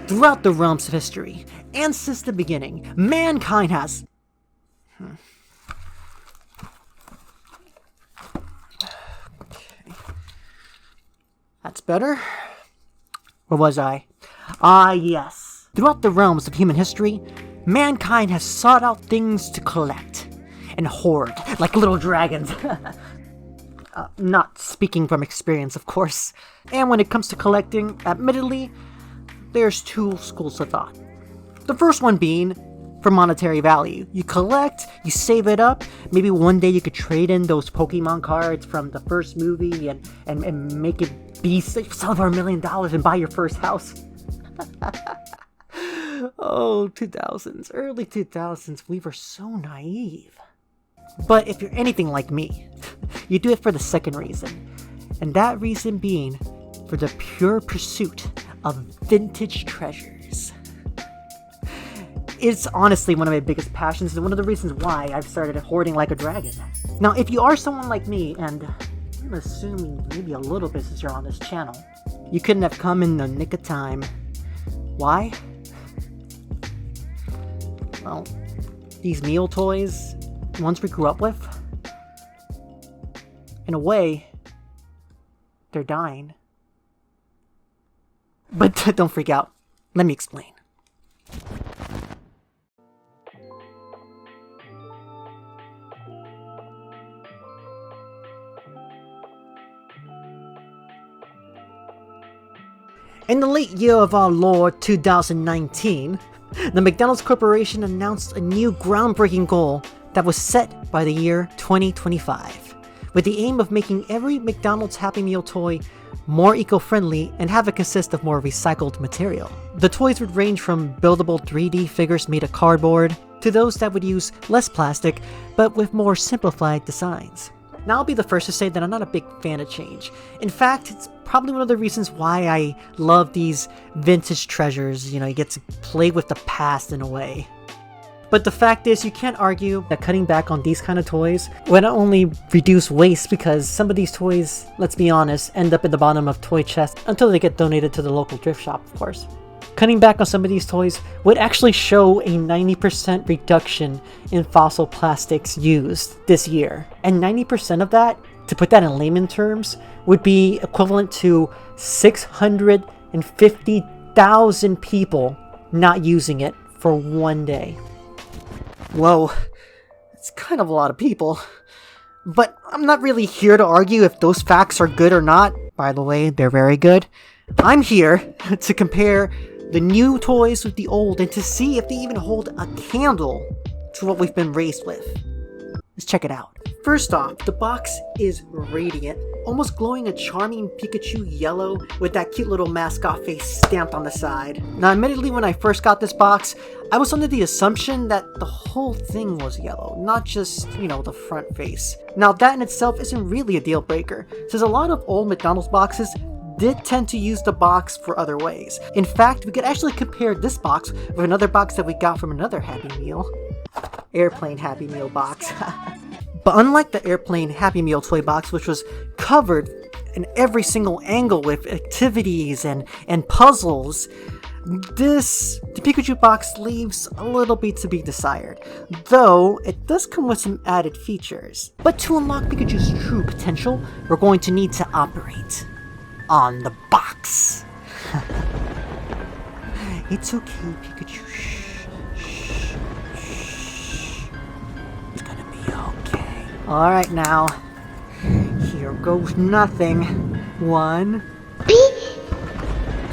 Throughout the realms of history, and since the beginning, mankind has... Okay. That's better. Where was I? Ah, yes. Throughout the realms of human history, mankind has sought out things to collect and hoard, like little dragons. Not speaking from experience, of course. And when it comes to collecting, admittedly, there's two schools of thought. The first one being for monetary value. You collect, you save it up, maybe one day you could trade in those Pokémon cards from the first movie and make it be several $1 million and buy your first house. Oh, 2000s, early 2000s, we were so naive. But if you're anything like me, you do it for the second reason. And that reason being for the pure pursuit of vintage treasures. It's honestly one of my biggest passions and one of the reasons why I've started hoarding like a dragon. Now, if you are someone like me, and I'm assuming maybe a little bit since you're on this channel, you couldn't have come in the nick of time. Why? Well, these meal toys, ones we grew up with, in a way, they're dying. But don't freak out. Let me explain. In the late year of our Lord 2019, the McDonald's Corporation announced a new groundbreaking goal that was set by the year 2025, with the aim of making every McDonald's Happy Meal toy more eco-friendly and have it consist of more recycled material. The toys would range from buildable 3D figures made of cardboard to those that would use less plastic but with more simplified designs. Now, I'll be the first to say that I'm not a big fan of change. In fact, it's probably one of the reasons why I love these vintage treasures. You know, you get to play with the past in a way. But the fact is, you can't argue that cutting back on these kind of toys would not only reduce waste, because some of these toys, let's be honest, end up at the bottom of toy chests until they get donated to the local thrift shop, of course. Cutting back on some of these toys would actually show a 90% reduction in fossil plastics used this year. And 90% of that, to put that in layman terms, would be equivalent to 650,000 people not using it for one day. Whoa, it's kind of a lot of people. But I'm not really here to argue if those facts are good or not. By the way, they're very good. I'm here to compare the new toys with the old and to see if they even hold a candle to what we've been raised with. Let's check it out. First off, the box is radiant, almost glowing a charming Pikachu yellow with that cute little mascot face stamped on the side. Now, admittedly, when I first got this box, I was under the assumption that the whole thing was yellow, not just, the front face. Now, that in itself isn't really a deal breaker, since a lot of old McDonald's boxes did tend to use the box for other ways. In fact, we could actually compare this box with another box that we got from another Happy Meal. Airplane Happy Meal box. But unlike the Airplane Happy Meal toy box, which was covered in every single angle with activities and puzzles, the Pikachu box leaves a little bit to be desired, though it does come with some added features. But to unlock Pikachu's true potential, we're going to need to operate on the box. It's okay, Pikachu. Shh. It's gonna be okay. Alright now. Here goes nothing. 1,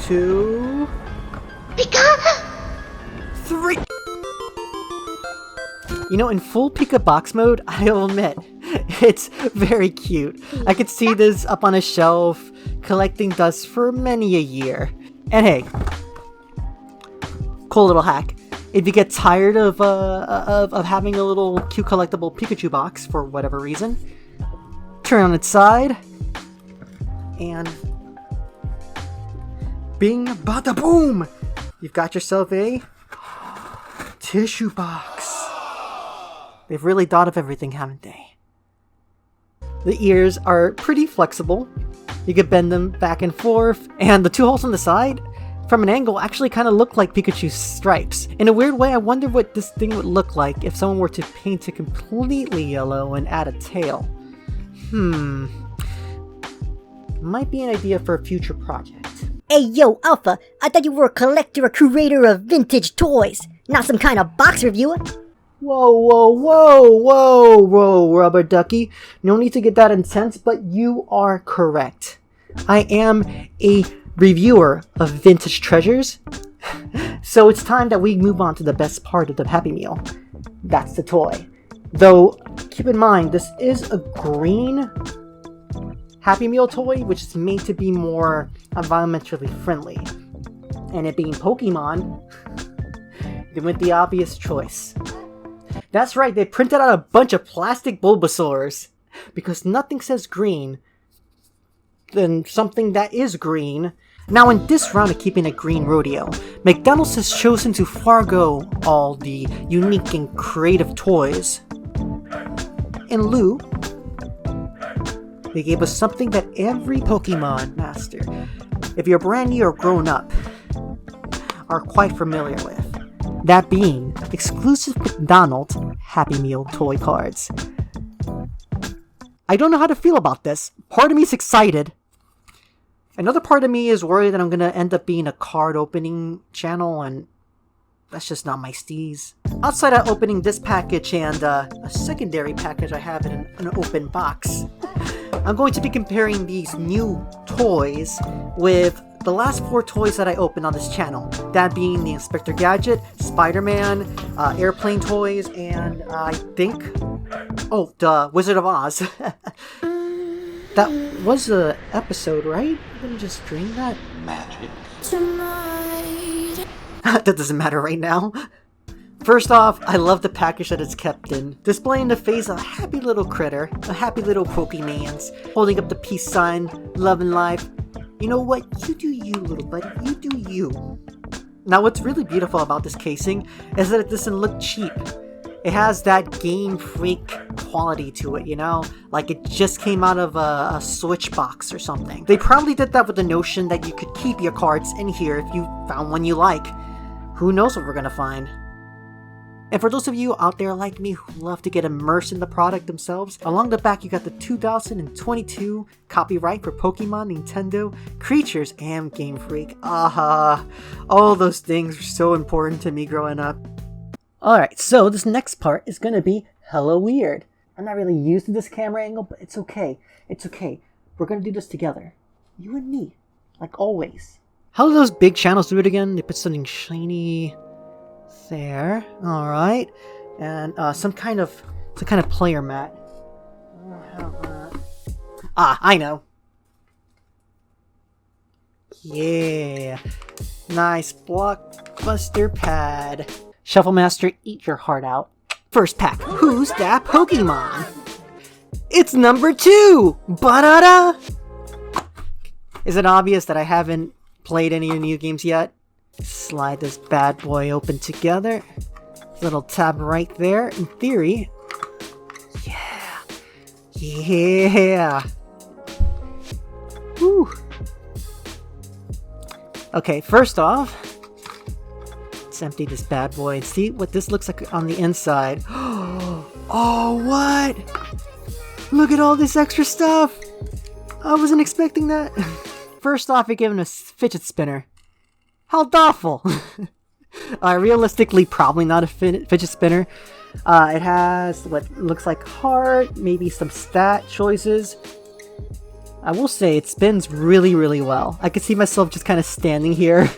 2, 3. In full Pika box mode, I'll admit, it's very cute. I could see this up on a shelf, collecting dust for many a year. And hey, cool little hack. If you get tired of having a little cute collectible Pikachu box for whatever reason, turn on its side, and bing, bada boom! You've got yourself a tissue box. They've really thought of everything, haven't they? The ears are pretty flexible. You can bend them back and forth, and the 2 holes on the side, from an angle actually kind of look like Pikachu's stripes. In a weird way, I wonder what this thing would look like if someone were to paint it completely yellow and add a tail. Might be an idea for a future project. Hey yo, Alpha, I thought you were a collector or curator of vintage toys, not some kind of box reviewer. Whoa, Rubber Ducky. No need to get that intense, but you are correct. I am a reviewer of vintage treasures. So it's time that we move on to the best part of the Happy Meal. That's the toy. Though, keep in mind, this is a green Happy Meal toy, which is made to be more environmentally friendly. And it being Pokemon, they went the obvious choice. That's right, they printed out a bunch of plastic Bulbasaurs. Because nothing says green than something that is green. Now in this round of keeping it green rodeo, McDonald's has chosen to forgo all the unique and creative toys. In lieu, they gave us something that every Pokemon master, if you're brand new or grown up, are quite familiar with. That being exclusive McDonald's Happy Meal toy cards. I don't know how to feel about this. Part of me is excited. Another part of me is worried that I'm going to end up being a card opening channel, and that's just not my steez. Outside of opening this package and a secondary package I have in an open box, I'm going to be comparing these new toys with the last 4 toys that I opened on this channel. That being the Inspector Gadget, Spider-Man, airplane toys, and I think... oh, the Wizard of Oz. That was an episode, right? I didn't just dream that. Magic. That doesn't matter right now. First off, I love the package that it's kept in, displaying the face of a happy little critter, a happy little Pokemans, holding up the peace sign, love and life. You know what? You do you, little buddy. You do you. Now, what's really beautiful about this casing is that it doesn't look cheap. It has that Game Freak quality to it, you know? Like it just came out of a Switch box or something. They probably did that with the notion that you could keep your cards in here if you found one you like. Who knows what we're gonna find? And for those of you out there like me who love to get immersed in the product themselves, along the back you got the 2022 copyright for Pokemon, Nintendo, Creatures, and Game Freak. All those things were so important to me growing up. Alright, so this next part is gonna be hella weird. I'm not really used to this camera angle, but it's okay. It's okay. We're gonna do this together. You and me. Like always. How do those big channels do it again? They put something shiny there. Alright. And some kind of player mat. I know. Yeah. Nice blockbuster pad. Shuffle Master, eat your heart out. First pack, who's that Pokemon? It's number 2! Ba-da-da! Is it obvious that I haven't played any of the new games yet? Slide this bad boy open together. Little tab right there. In theory. Yeah! Woo! Okay, first off, let's empty this bad boy and see what this looks like on the inside. Oh, what? Look at all this extra stuff! I wasn't expecting that. First off, you're giving us a fidget spinner. How thoughtful! Realistically, probably not a fidget spinner. It has what looks like heart, maybe some stat choices. I will say it spins really, really well. I could see myself just kind of standing here.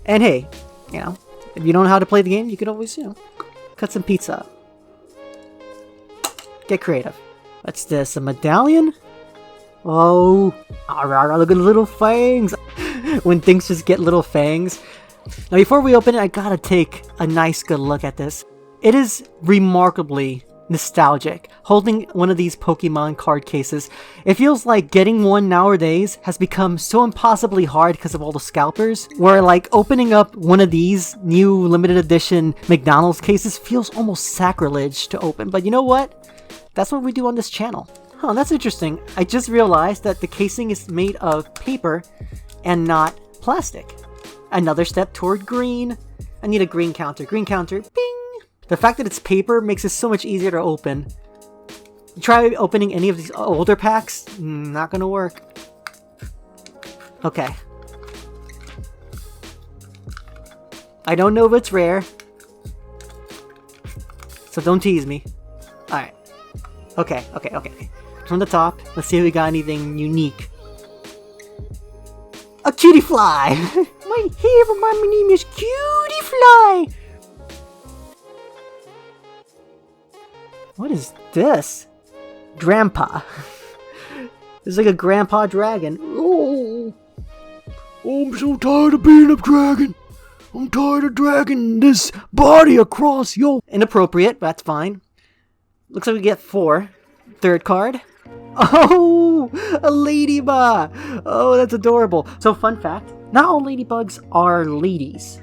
And hey, you know, if you don't know how to play the game, you could always, you know, cut some pizza up. Get creative. What's this, a medallion? Oh, look at the little fangs. When things just get little fangs. Now before we open it, I gotta take a nice good look at this. It is remarkably nostalgic. Holding one of these Pokemon card cases, it feels like getting one nowadays has become so impossibly hard because of all the scalpers, where like opening up one of these new limited edition McDonald's cases feels almost sacrilege to open. But you know what? That's what we do on this channel. Huh, that's interesting. I just realized that the casing is made of paper and not plastic. Another step toward green. I need a green counter. Green counter. Bing! The fact that it's paper makes it so much easier to open. Try opening any of these older packs. Not gonna work. Okay. I don't know if it's rare. So don't tease me. Alright. Okay. From the top, let's see if we got anything unique. A cutie fly! My name is Cutie Fly! What is this? Grandpa. It's like a grandpa dragon. Oh, I'm so tired of being a dragon. I'm tired of dragging this body across yo. Inappropriate, but that's fine. Looks like we get 4. Third card. Oh, a ladybug. Oh, that's adorable. So fun fact, not all ladybugs are ladies.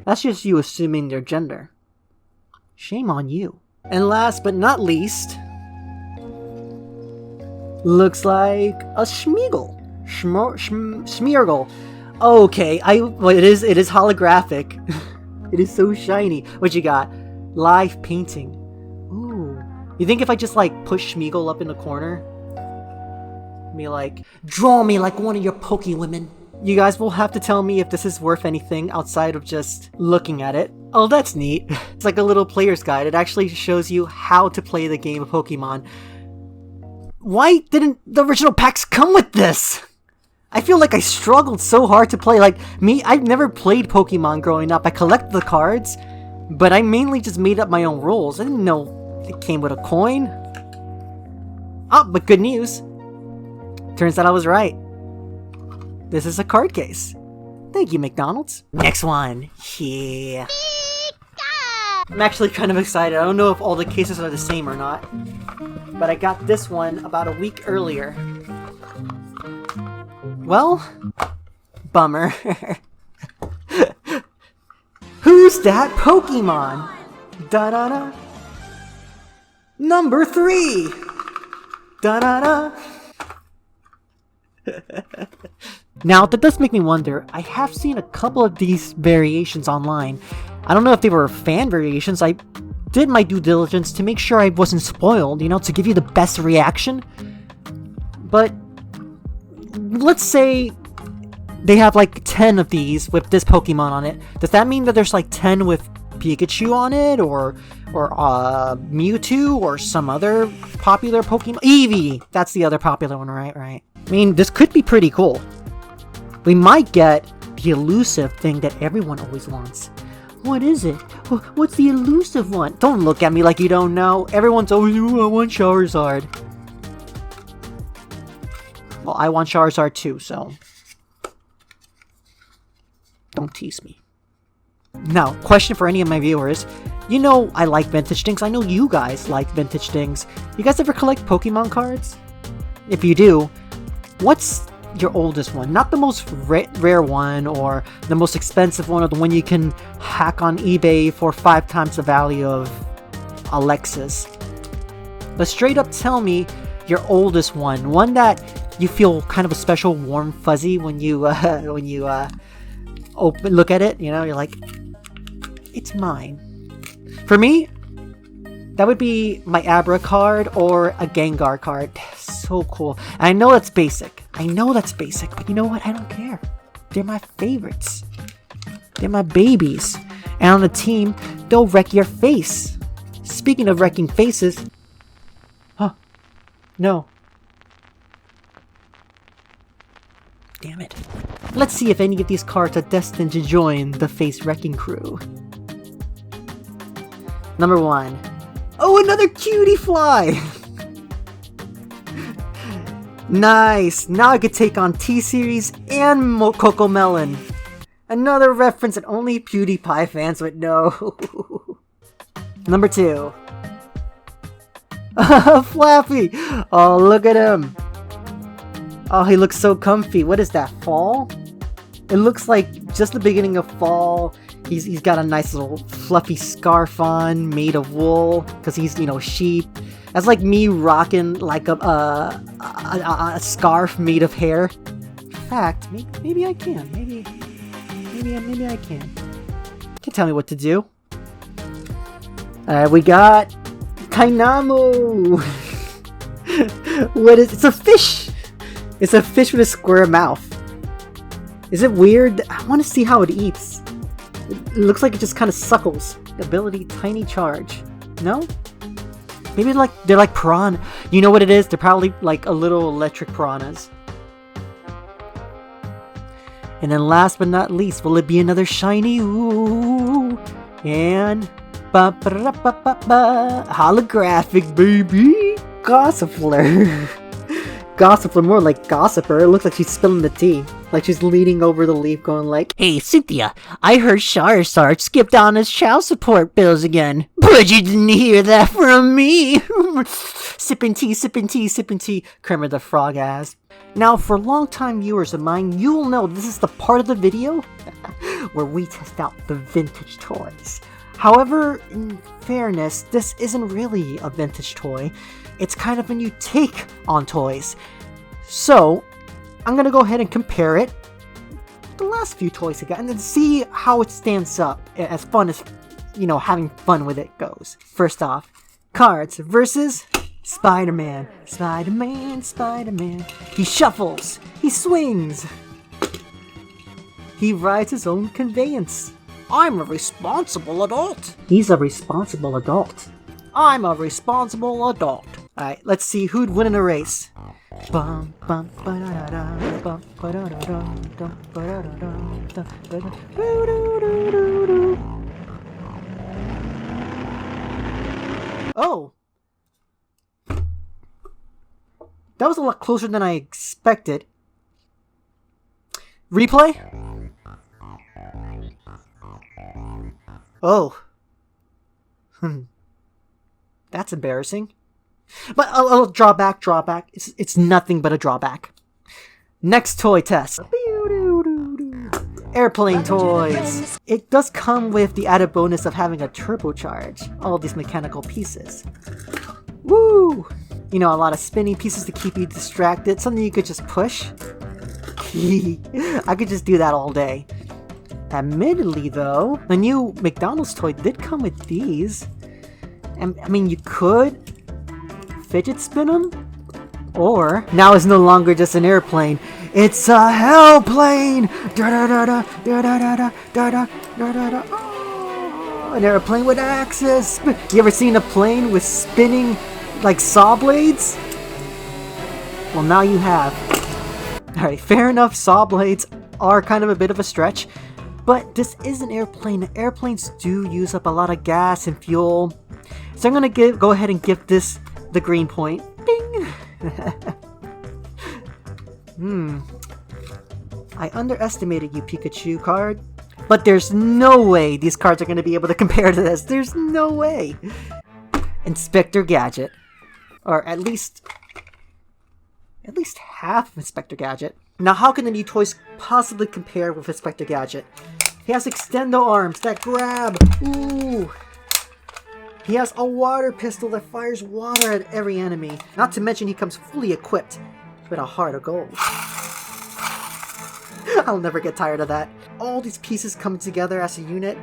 That's just you assuming their gender. Shame on you. And last but not least, looks like a Schmeagle. Schmeargle. Okay, well, it is holographic. It is so shiny. What you got? Live painting. Ooh. You think if I just like push Schmeagle up in the corner, be like, draw me like one of your Pokewomen. You guys will have to tell me if this is worth anything outside of just looking at it. Oh, that's neat. It's like a little player's guide. It actually shows you how to play the game of Pokemon. Why didn't the original packs come with this? I feel like I struggled so hard to play. Like, me, I've never played Pokemon growing up. I collected the cards, but I mainly just made up my own rules. I didn't know it came with a coin. Oh, but good news. Turns out I was right. This is a card case. Thank you, McDonald's. Next one. Yeah. I'm actually kind of excited. I don't know if all the cases are the same or not, but I got this one about a week earlier. Well, bummer. Who's that Pokemon? Da-da-da. Number 3. Da-da-da. Now, that does make me wonder. I have seen a couple of these variations online. I don't know if they were fan variations. I did my due diligence to make sure I wasn't spoiled, you know, to give you the best reaction. But let's say they have like 10 of these with this Pokemon on it. Does that mean that there's like 10 with Pikachu on it, or Mewtwo, or some other popular Pokemon? Eevee! That's the other popular one, right? I mean, this could be pretty cool. We might get the elusive thing that everyone always wants. What is it? What's the elusive one? Don't look at me like you don't know. Everyone's always, ooh, I want Charizard. Well, I want Charizard too, so don't tease me. Now, question for any of my viewers. You know I like vintage things. I know you guys like vintage things. You guys ever collect Pokemon cards? If you do, what's your oldest one? Not the most rare one, or the most expensive one, or the one you can hack on eBay for 5 times the value of Alexis. But straight up tell me your oldest one that you feel kind of a special warm fuzzy when you look at it. You know, you're like, it's mine. For me, that would be my Abra card or a Gengar card. So cool. And I know that's basic. But you know what? I don't care. They're my favorites. They're my babies. And on the team, they'll wreck your face. Speaking of wrecking faces... Huh. No. Damn it. Let's see if any of these cards are destined to join the face wrecking crew. Number 1. Oh, another cutie fly! Nice! Now I could take on T-Series and Coco Melon. Another reference that only PewDiePie fans would know. Number 2. Flappy! Oh, look at him! Oh, he looks so comfy. What is that, fall? It looks like just the beginning of fall. He's got a nice little fluffy scarf on, made of wool, because he's, you know, sheep. That's like me rocking like a scarf made of hair. In fact, maybe I can. Maybe Maybe I can. Can tell me what to do. We got Kainamo. What is? It's a fish. It's a fish with a square mouth. Is it weird? I want to see how it eats. It looks like it just kind of suckles. Ability, tiny charge. No? Maybe they're like piranha. You know what it is? They're probably like a little electric piranhas. And then last but not least, will it be another shiny? Ooh. And holographic, baby. Gossifler. Gossifler, more like gossiper. It looks like she's spilling the tea. Like she's leaning over the leaf going like, "Hey, Cynthia, I heard Charizard skipped on his child support bills again. But you didn't hear that from me." sipping tea, sipping tea, sipping tea. Kermit the Frog ass. Now, for long-time viewers of mine, you'll know this is the part of the video where we test out the vintage toys. However, in fairness, this isn't really a vintage toy. It's kind of a new take on toys. So, I'm gonna go ahead and compare it with the last few toys I got and then see how it stands up as fun as, having fun with it goes. First off, cards versus Spider-Man. Spider-Man, Spider-Man. He shuffles. He swings. He rides his own conveyance. I'm a responsible adult. He's a responsible adult. I'm a responsible adult. Alright, let's see who'd win in a race. Oh! That was a lot closer than I expected. Replay? Oh. That's embarrassing. But I'll draw back. It's nothing but a drawback. Next toy test. Airplane toys. It does come with the added bonus of having a turbocharge. All these mechanical pieces. Woo! A lot of spinning pieces to keep you distracted. Something you could just push. I could just do that all day. Admittedly though, the new McDonald's toy did come with these. And I mean, you could fidget spin them, or now it's no longer just an airplane, it's a hellplane. Oh, an airplane with axes. You ever seen a plane with spinning like saw blades? Well, now you have. Alright, fair enough, saw blades are kind of a bit of a stretch, but this is an airplane. Airplanes do use up a lot of gas and fuel, so I'm gonna go ahead and give this the green point. Ding! I underestimated you, Pikachu card. But there's no way these cards are gonna be able to compare to this. There's no way. Inspector Gadget. Or at least half of Inspector Gadget. Now, how can the new toys possibly compare with Inspector Gadget? He has extendo arms that grab. Ooh. He has a water pistol that fires water at every enemy. Not to mention he comes fully equipped with a heart of gold. I'll never get tired of that. All these pieces coming together as a unit.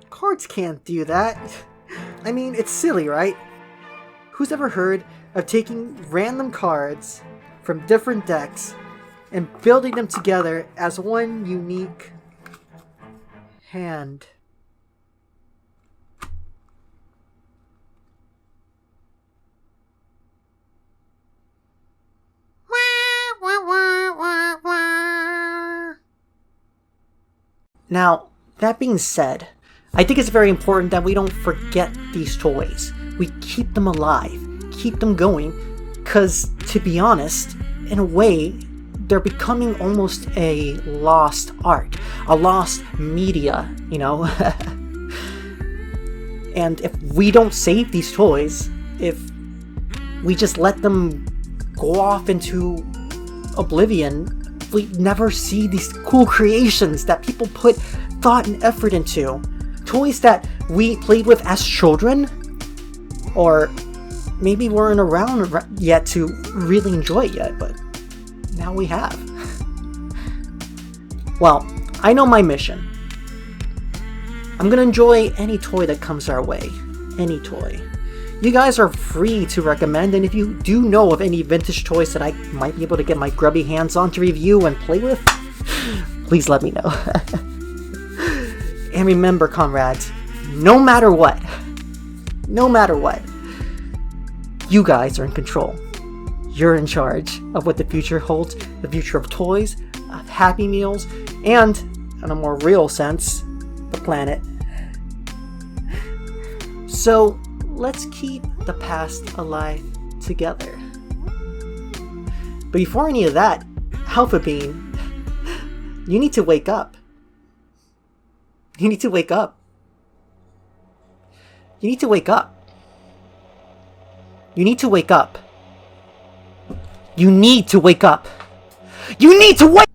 Cards can't do that. I mean, it's silly, right? Who's ever heard of taking random cards from different decks and building them together as one unique hand? Now, that being said, I think it's very important that we don't forget these toys. We keep them alive, keep them going, because, to be honest, in a way, they're becoming almost a lost art, a lost media, And if we don't save these toys, if we just let them go off into oblivion, we never see these cool creations that people put thought and effort into. Toys that we played with as children, or maybe weren't around yet to really enjoy it yet, but now we have. Well, I know my mission. I'm gonna enjoy any toy that comes our way. Any toy. You guys are free to recommend, and if you do know of any vintage toys that I might be able to get my grubby hands on to review and play with, please let me know. And remember, comrades, no matter what, you guys are in control. You're in charge of what the future holds, the future of toys, of Happy Meals, and, in a more real sense, the planet. So, let's keep the past alive together. But before any of that, Alpha Bean, you need to wake up. You need to wake up. You need to wake up. You need to wake up. You need to wake up. You need to wake